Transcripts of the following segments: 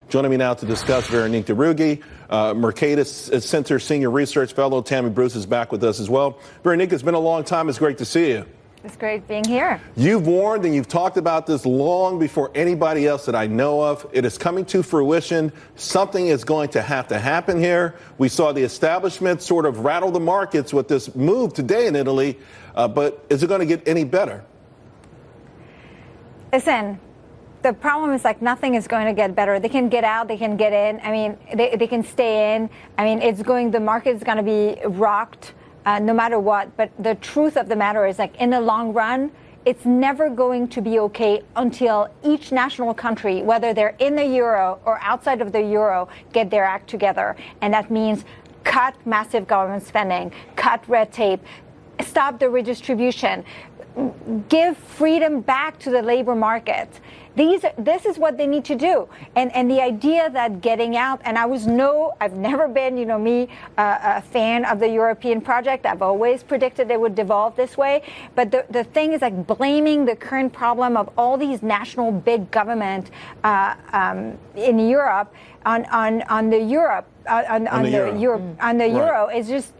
Joining me now to discuss, Veronique DeRuggie, Mercatus Center Senior Research Fellow. Tammy Bruce is back with us as well. Veronique, it's been a long time. It's great to see you. It's great being here. You've warned and you've talked about this long before anybody else that I know of. It is coming to fruition. Something is going to happen here. We saw the establishment sort of rattle the markets with this move today in Italy. But is it going to get any better? Listen, the problem is like nothing is going to get better. They can get out, they can get in. I mean, they can stay in. I mean, the market is going to be rocked. No matter what. But the truth of the matter is, like, in the long run, it's never going to be okay until each national country, whether they're in the euro or outside of the euro, get their act together. And that means cut massive government spending, cut red tape, stop the redistribution, give freedom back to the labor market. This is what they need to do. And the idea that getting out, and I've never been, a fan of the European project. I've always predicted it would devolve this way. But the thing is, like, blaming the current problem of all these national big government in Europe on the euro is just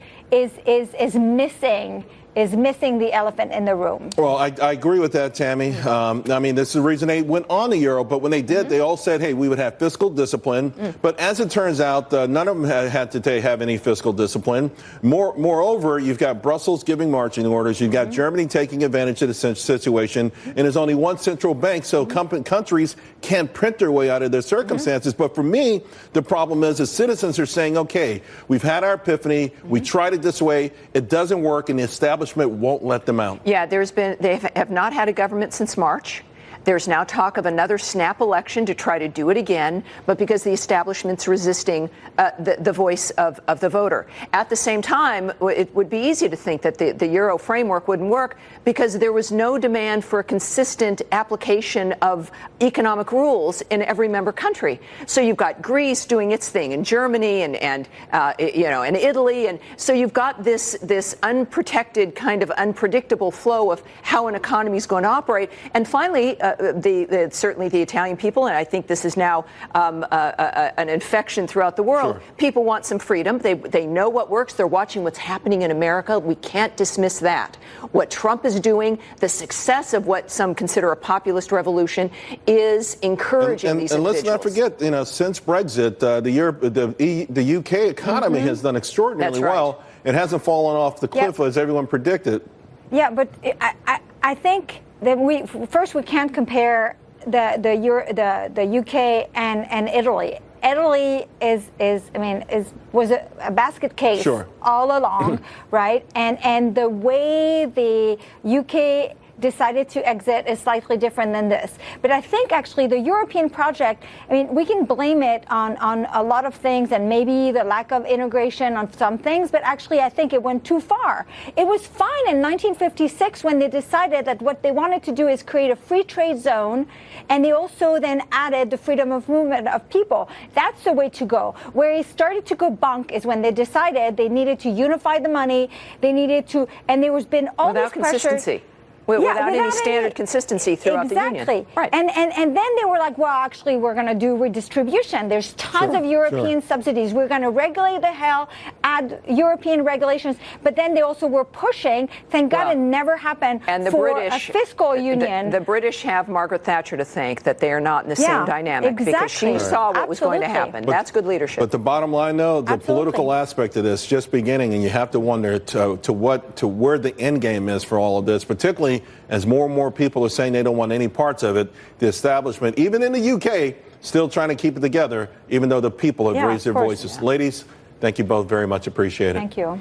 missing the elephant in the room. Well, I agree with that, Tammy. I mean, this is the reason they went on the euro. But when they did, they all said, hey, we would have fiscal discipline. But as it turns out, none of them had to have any fiscal discipline. Moreover, you've got Brussels giving marching orders. You've got Germany taking advantage of the situation. And there's only one central bank, so countries can't print their way out of their circumstances. But for me, the problem is the citizens are saying, OK, we've had our epiphany. We tried it this way. It doesn't work. And the establishment won't let them out. Yeah, they have not had a government since March. There's now talk of another snap election to try to do it again, but because the establishment's resisting the voice of the voter. At the same time, it would be easy to think that the Euro framework wouldn't work because there was no demand for a consistent application of economic rules in every member country. So you've got Greece doing its thing, and Germany, and Italy, and so you've got this unprotected kind of unpredictable flow of how an economy is going to operate. And finally, certainly the Italian people, and I think this is now an infection throughout the world. Sure. People want some freedom. They know what works. They're watching what's happening in America. We can't dismiss that. What Trump is doing, the success of what some consider a populist revolution, is encouraging these individuals. And let's not forget, since Brexit, the UK economy has done extraordinarily well. It hasn't fallen off the cliff as everyone predicted. Yeah, but I think that we can't compare the UK and Italy. Italy was a basket case all along, right? And the way the UK decided to exit is slightly different than this. But I think actually the European project, we can blame it on a lot of things and maybe the lack of integration on some things, but actually I think it went too far. It was fine in 1956 when they decided that what they wanted to do is create a free trade zone, and they also then added the freedom of movement of people. That's the way to go. Where it started to go bunk is when they decided they needed to unify the money, and there was been all this pressure. Consistency. Without any standard consistency throughout the union. Exactly. Right. And then they were like, well, actually, we're going to do redistribution. There's tons of European subsidies. We're going to regulate the hell, add European regulations. But then they also were pushing. Thank God it never happened for a fiscal union. The British have Margaret Thatcher to thank that they are not in the same dynamic because she saw what was going to happen. That's good leadership. But the bottom line, though, the political aspect of this just beginning, and you have to wonder to where the end game is for all of this, particularly as more and more people are saying they don't want any parts of it. The establishment, even in the UK, still trying to keep it together, even though the people have raised their voices. Ladies, thank you both very much. Appreciate it. Thank you.